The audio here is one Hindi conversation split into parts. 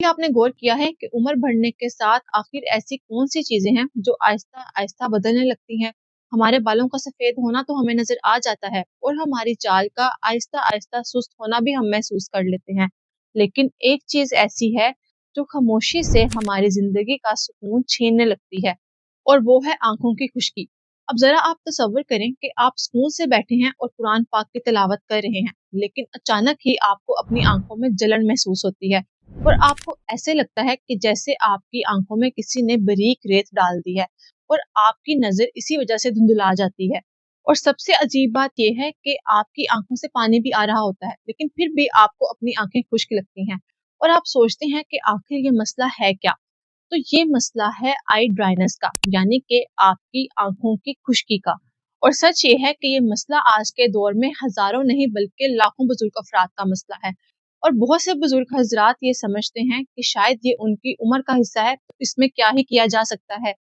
क्या आपने गौर किया है कि उम्र बढ़ने के साथ आखिर ऐसी कौन सी चीजें हैं जो आहिस्ता आहिस्ता बदलने लगती हैं? हमारे बालों का सफेद होना तो हमें नजर आ जाता है और हमारी चाल का आहिस्ता आहिस्ता सुस्त होना भी हम महसूस कर लेते हैं। लेकिन एक चीज ऐसी है जो खामोशी से हमारी जिंदगी का सुकून छीनने लगती है, और वो है आंखों की खुश्की। अब जरा आप तसव्वुर करें कि आप सुकून से बैठे हैं और कुरान पाक की तिलावत कर रहे हैं, लेकिन अचानक ही आपको अपनी आंखों में जलन महसूस होती है और आपको ऐसे लगता है कि जैसे आपकी आंखों में किसी ने बारीक रेत डाल दी है और आपकी नजर इसी वजह से धुंधला जाती है। और सबसे अजीब बात यह है कि आपकी आंखों से पानी भी आ रहा होता है, लेकिन फिर भी आपको अपनी आंखें खुश्क लगती हैं और आप सोचते हैं कि आखिर ये मसला है क्या। तो ये मसला है आई ड्राइनेस का, यानी कि आपकी आंखों की खुश्की का। और सच ये है कि ये मसला आज के दौर में हजारों नहीं बल्कि लाखों बुजुर्ग अफराद का मसला है। और बहुत से बुजुर्ग हजरात ये समझते हैं कि शायद ये उनकी उम्र का हिस्सा है, तो इसमें क्या ही किया जा सकता है।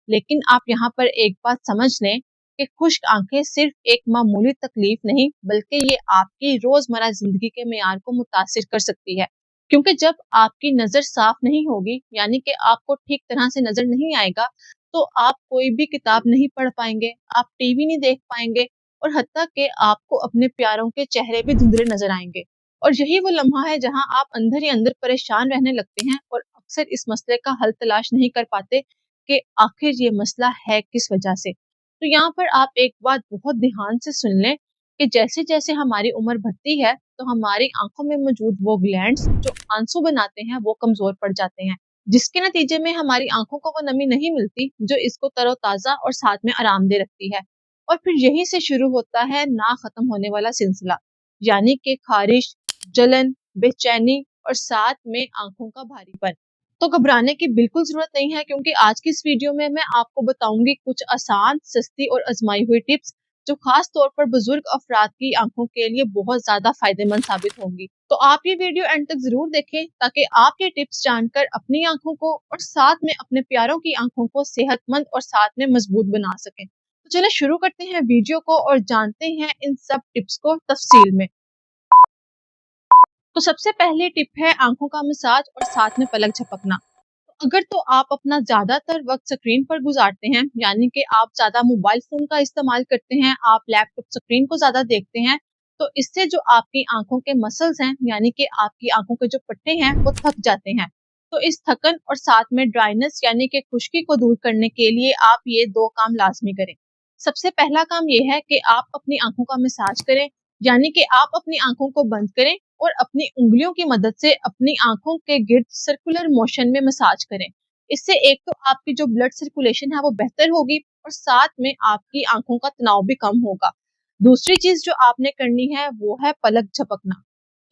लेकिन आप यहाँ पर एक बात समझ लें कि खुश्क आंखें सिर्फ एक मामूली तकलीफ नहीं, बल्कि ये आपकी रोजमर्रा जिंदगी के मेयार को मुतासिर कर सकती है। क्योंकि जब आपकी नजर साफ नहीं होगी, यानी कि आपको ठीक तरह से नजर नहीं आएगा, तो आप कोई भी किताब नहीं पढ़ पाएंगे, आप टीवी नहीं देख पाएंगे और हत्ता कि आपको अपने प्यारों के चेहरे भी धुंधले नजर आएंगे। और यही वो लम्हा है जहां आप अंदर ही अंदर परेशान रहने लगते हैं और अक्सर इस मसले का हल तलाश नहीं कर पाते कि आखिर ये मसला है किस वजह से। तो यहाँ पर आप एक बात बहुत ध्यान से सुन लें कि जैसे जैसे हमारी उम्र बढ़ती है, तो हमारी आंखों में मौजूद वो ग्लैंड्स जो आंसू बनाते हैं वो कमजोर पड़ जाते हैं, जिसके नतीजे में हमारी आंखों को वो नमी नहीं मिलती जो इसको तरोताजा और साथ में आरामदेह रखती है। और फिर यही से शुरू होता है ना खत्म होने वाला सिलसिला, यानी कि खारिश, जलन, बेचैनी और साथ में आंखों का भारीपन। तो घबराने की बिल्कुल जरूरत नहीं है, क्योंकि आज की इस वीडियो में मैं आपको बताऊंगी कुछ आसान, सस्ती और आजमाई हुई टिप्स जो खास तौर पर बुजुर्ग अफराद की आंखों के लिए बहुत ज्यादा फायदेमंद साबित होंगी। तो आप ये वीडियो एंड तक जरूर देखें ताकि आप ये टिप्स जानकर अपनी आंखों को और साथ में अपने प्यारों की आंखों को सेहतमंद और साथ में मजबूत बना सकें। तो चलिए शुरू करते हैं वीडियो को और जानते हैं इन सब टिप्स को तफसील में। तो सबसे पहली टिप है आंखों का मसाज और साथ में पलक झपकना। अगर तो आप अपना ज्यादातर वक्त स्क्रीन पर गुजारते हैं, यानी कि आप ज्यादा मोबाइल फोन का इस्तेमाल करते हैं, आप लैपटॉप स्क्रीन को ज्यादा देखते हैं, तो इससे जो आपकी आंखों के मसल्स हैं, यानी कि आपकी आंखों के जो पट्टे हैं वो थक जाते हैं। तो इस थकन और साथ में ड्राइनेस यानी कि खुश्की को दूर करने के लिए आप ये दो काम लाजमी करें। सबसे पहला काम ये है कि आप अपनी आंखों का मसाज करें, यानी कि आप अपनी आंखों को बंद करें और अपनी उंगलियों की मदद से अपनी आंखों के गिर्द सर्कुलर मोशन में मसाज करें। इससे एक तो आपकी जो ब्लड सर्कुलेशन है वो बेहतर होगी और साथ में आपकी आंखों का तनाव भी कम होगा। दूसरी चीज जो आपने करनी है वो है पलक झपकना,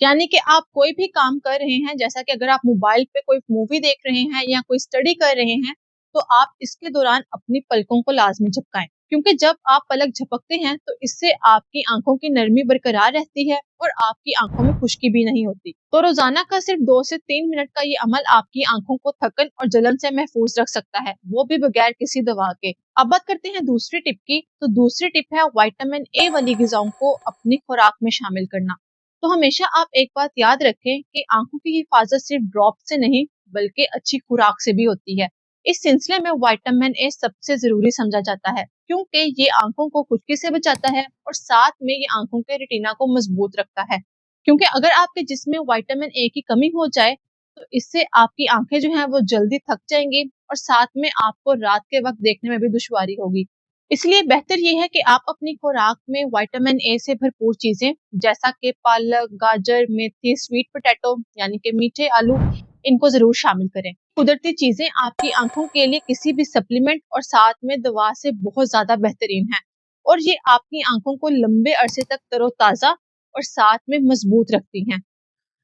यानी कि आप कोई भी काम कर रहे हैं, जैसा कि अगर आप मोबाइल पे कोई मूवी देख रहे हैं या कोई स्टडी कर रहे हैं, तो आप इसके दौरान अपनी पलकों को लाजमी झपकाएं, क्योंकि जब आप पलक झपकते हैं तो इससे आपकी आंखों की नरमी बरकरार रहती है और आपकी आंखों में खुश्की भी नहीं होती। तो रोजाना का सिर्फ 2 से 3 मिनट का ये अमल आपकी आंखों को थकन और जलन से महफूज रख सकता है, वो भी बगैर किसी दवा के। अब बात करते हैं दूसरी टिप की। तो दूसरी टिप है विटामिन ए वाली ग़िज़ाओं को अपनी खुराक में शामिल करना। तो हमेशा आप एक बात याद रखें कि आंखों की हिफाजत सिर्फ ड्रॉप से नहीं बल्कि अच्छी खुराक से भी होती है। इस सिलसिले में विटामिन ए सबसे जरूरी समझा जाता है, क्योंकि ये आंखों को खुश्की से बचाता है और साथ में ये आंखों के रेटिना को मजबूत रखता है। क्योंकि अगर आपके जिस्म में विटामिन ए की कमी हो जाए, तो इससे आपकी आंखें जो हैं वो जल्दी थक जाएंगी और साथ में आपको रात के वक्त देखने में भी दुश्वारी होगी। इसलिए बेहतर ये है कि आप अपनी खुराक में विटामिन ए से भरपूर चीजें जैसा कि पालक, गाजर, मेथी, स्वीट पोटैटो यानी कि मीठे आलू, इनको जरूर शामिल करें। कुदरती चीजें आपकी आंखों के लिए किसी भी सप्लीमेंट और साथ में दवा से बहुत ज्यादा बेहतरीन है और ये आपकी आंखों को लंबे अरसे तक तरोताजा और साथ में मजबूत रखती हैं।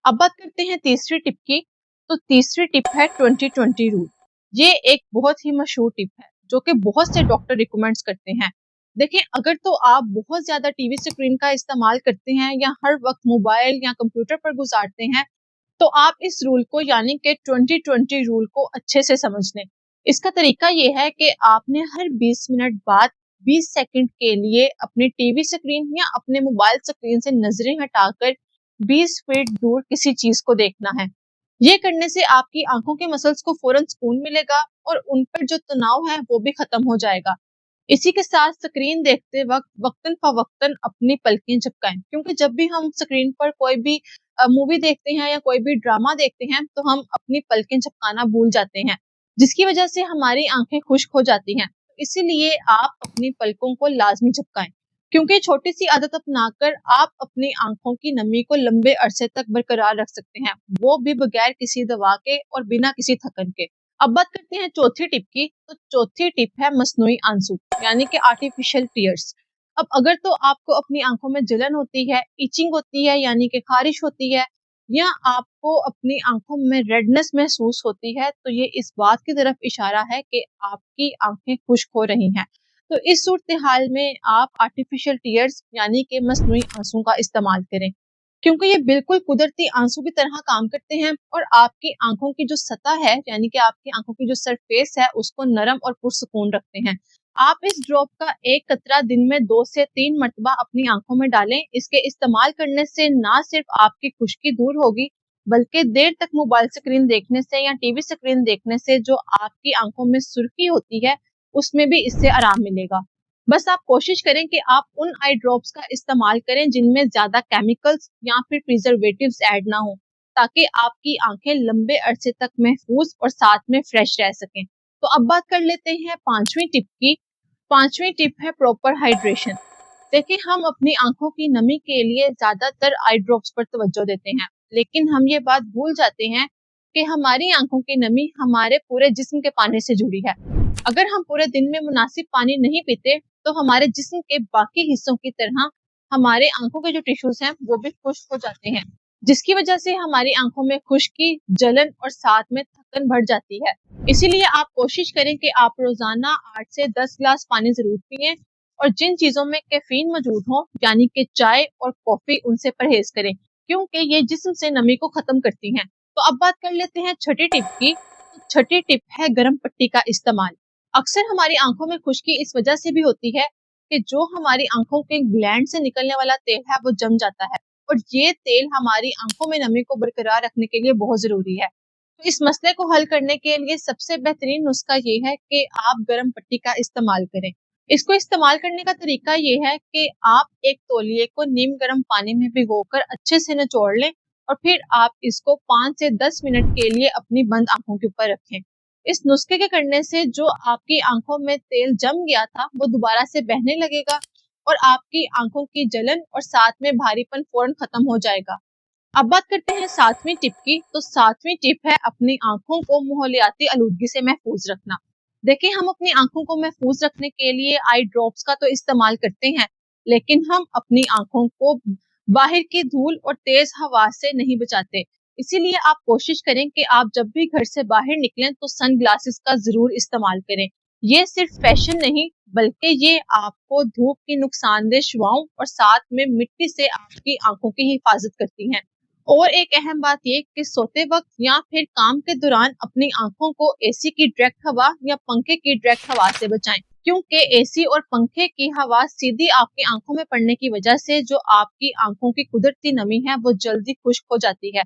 अब बात करते हैं तीसरी टिप की। तो तीसरी टिप है 20-20 रूल। ये एक बहुत ही मशहूर टिप है जो कि बहुत से डॉक्टर रिकमेंड्स करते हैं। देखें, अगर तो आप बहुत ज्यादा टीवी स्क्रीन का इस्तेमाल करते हैं या हर वक्त मोबाइल या कंप्यूटर पर गुजारते हैं, तो आप इस रूल को यानी कि 20-20 रूल को अच्छे से समझ लें। इसका तरीका ये है कि आपने हर 20 मिनट बाद 20 सेकंड के लिए अपनी टीवी स्क्रीन या अपने मोबाइल स्क्रीन से नजरें हटाकर 20 फीट दूर किसी चीज को देखना है। ये करने से आपकी आंखों के मसल्स को फौरन सुकून मिलेगा और उन पर जो तनाव है वो भी खत्म हो जाएगा। इसी के साथ स्क्रीन देखते वक्त वक्तन फवक्तन अपनी पलकें झपकाएं, क्योंकि जब भी हम स्क्रीन पर कोई भी मूवी देखते हैं या कोई भी ड्रामा देखते हैं तो हम अपनी पलकें झपकाना भूल जाते हैं, जिसकी वजह से हमारी आंखें खुश्क हो जाती हैं। इसीलिए आप अपनी पलकों को लाजमी झपकाएं, क्योंकि छोटी सी आदत अपनाकर आप अपनी आंखों की नमी को लंबे अरसे तक बरकरार रख सकते हैं, वो भी बगैर किसी दवा के और बिना किसी थकन के। अब बात करते हैं चौथी टिप की। तो चौथी टिप है मसनूई आंसू, यानी कि आर्टिफिशियल टीयर्स। अब अगर तो आपको अपनी आंखों में जलन होती है, इचिंग होती है यानी कि खारिश होती है, या आपको अपनी आंखों में रेडनेस महसूस होती है, तो ये इस बात की तरफ इशारा है कि आपकी आंखें खुश्क हो रही हैं। तो इस सूरत हाल में आप आर्टिफिशियल टीयर्स यानी कि मसनूई आंसू का इस्तेमाल करें, क्योंकि ये बिल्कुल कुदरती आंसू की तरह काम करते हैं और आपकी आंखों की जो सतह है यानी कि आपकी आंखों की जो सरफेस है उसको नरम और पुरसुकून रखते हैं। आप इस ड्रॉप का एक कतरा दिन में 2 से 3 मरतबा अपनी आंखों में डालें। इसके इस्तेमाल करने से ना सिर्फ आपकी खुश्की दूर होगी, बल्कि देर तक मोबाइल स्क्रीन देखने से या टीवी स्क्रीन देखने से जो आपकी आंखों में सुर्खी होती है उसमें भी इससे आराम मिलेगा। बस आप कोशिश करें कि आप उन आई ड्रॉप्स का इस्तेमाल करें जिनमें ज्यादा केमिकल्स या फिर प्रिजर्वेटिव्स ऐड ना हो, ताकि आपकी आंखें लंबे अरसे तक महफूज और साथ में फ्रेश रह सकें। तो अब बात कर लेते हैं पांचवी टिप की। पांचवी टिप है प्रॉपर हाइड्रेशन। देखिए, हम अपनी आंखों की नमी के लिए ज्यादातर आई ड्रॉप्स पर तवज्जो देते हैं, लेकिन हम ये बात भूल जाते हैं कि हमारी आंखों की नमी हमारे पूरे जिस्म के पानी से जुड़ी है। अगर हम पूरे दिन में मुनासिब पानी नहीं पीते तो हमारे जिस्म के बाकी हिस्सों की तरह हमारे आंखों के जो टिश्यूज हैं वो भी खुश्क हो जाते हैं, जिसकी वजह से हमारी आंखों में खुश्की, जलन और साथ में थकन बढ़ जाती है। इसीलिए आप कोशिश करें कि आप रोजाना 8 से 10 गिलास पानी जरूर पिएं और जिन चीजों में कैफीन मौजूद हो यानी कि चाय और कॉफी, उनसे परहेज करें, क्योंकि ये जिस्म से नमी को खत्म करती हैं। तो अब बात कर लेते हैं छठी टिप की। तो छठी टिप है गर्म पट्टी का इस्तेमाल। अक्सर हमारी आंखों में खुश्की इस वजह से भी होती है कि जो हमारी आंखों के ग्लैंड से निकलने वाला तेल है वो जम जाता है, और ये तेल हमारी आंखों में नमी को बरकरार रखने के लिए बहुत जरूरी है। तो इस मसले को हल करने के लिए सबसे बेहतरीन नुस्खा ये है कि आप गर्म पट्टी का इस्तेमाल करें। इसको इस्तेमाल करने का तरीका ये है कि आप एक तौलिए को नीम गर्म पानी में भिगोकर अच्छे से निचोड़ लें और फिर आप इसको 5 से 10 मिनट के लिए अपनी बंद आंखों के ऊपर रखें। इस नुस्खे के करने से जो आपकी आंखों में तेल जम गया था वो दोबारा से बहने लगेगा और आपकी आंखों की जलन और साथ में भारीपन फौरन खत्म हो जाएगा। अब बात करते हैं सातवीं टिप की। तो सातवीं टिप है अपनी आंखों को माहौलियाती आलूदगी से महफूज रखना। देखिए, हम अपनी आंखों को महफूज रखने के लिए आई ड्रॉप्स का तो इस्तेमाल करते हैं, लेकिन हम अपनी आंखों को बाहर की धूल और तेज हवा से नहीं बचाते। इसीलिए आप कोशिश करें कि आप जब भी घर से बाहर निकलें तो सन ग्लासेस का जरूर इस्तेमाल करें। ये सिर्फ फैशन नहीं, बल्कि ये आपको धूप की नुकसानदेह शुआओं और साथ में मिट्टी से आपकी आंखों की हिफाजत करती हैं। और एक अहम बात ये कि सोते वक्त या फिर काम के दौरान अपनी आंखों को एसी की डायरेक्ट हवा या पंखे की डायरेक्ट हवा से बचाएं, क्योंकि एसी और पंखे की हवा सीधी आपकी आंखों में पड़ने की वजह से जो आपकी आंखों की कुदरती नमी है वो जल्दी खुश्क हो जाती है।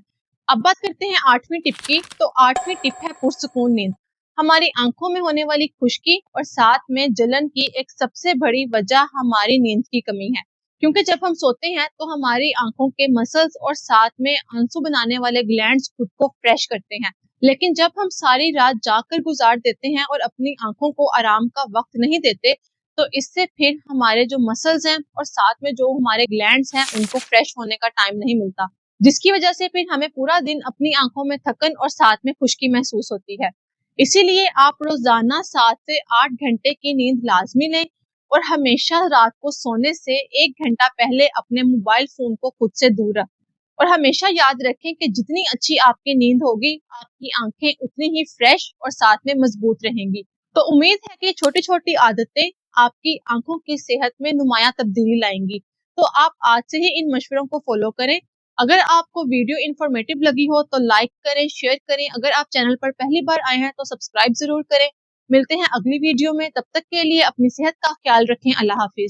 अब बात करते हैं आठवीं टिप की। तो आठवीं टिप है पुरसुकून नींद। हमारी आंखों में होने वाली खुश्की और साथ में जलन की एक सबसे बड़ी वजह हमारी नींद की कमी है, क्योंकि जब हम सोते हैं तो हमारी आंखों के मसल्स और साथ में आंसू बनाने वाले ग्लैंड्स खुद को फ्रेश करते हैं। लेकिन जब हम सारी रात जाकर गुजार देते हैं और अपनी आंखों को आराम का वक्त नहीं देते, तो इससे फिर हमारे जो मसल्स हैं और साथ में जो हमारे ग्लैंड्स हैं उनको फ्रेश होने का टाइम नहीं मिलता, जिसकी वजह से फिर हमें पूरा दिन अपनी आंखों में थकन और साथ में खुश्की महसूस होती है। इसीलिए आप रोजाना 7 से 8 घंटे की नींद लाजमी लें और हमेशा रात को सोने से 1 घंटा पहले अपने मोबाइल फोन को खुद से दूर रखें। और हमेशा याद रखें कि जितनी अच्छी आपकी नींद होगी, आपकी आंखें उतनी ही फ्रेश और साथ में मजबूत रहेंगी। तो उम्मीद है कि छोटी छोटी आदतें आपकी आंखों की सेहत में नुमाया तब्दीली लाएंगी। तो आप आज से ही इन मशवरों को फॉलो करें। अगर आपको वीडियो इन्फॉर्मेटिव लगी हो तो लाइक करें, शेयर करें। अगर आप चैनल पर पहली बार आए हैं तो सब्सक्राइब जरूर करें। मिलते हैं अगली वीडियो में, तब तक के लिए अपनी सेहत का ख्याल रखें। अल्लाह हाफिज।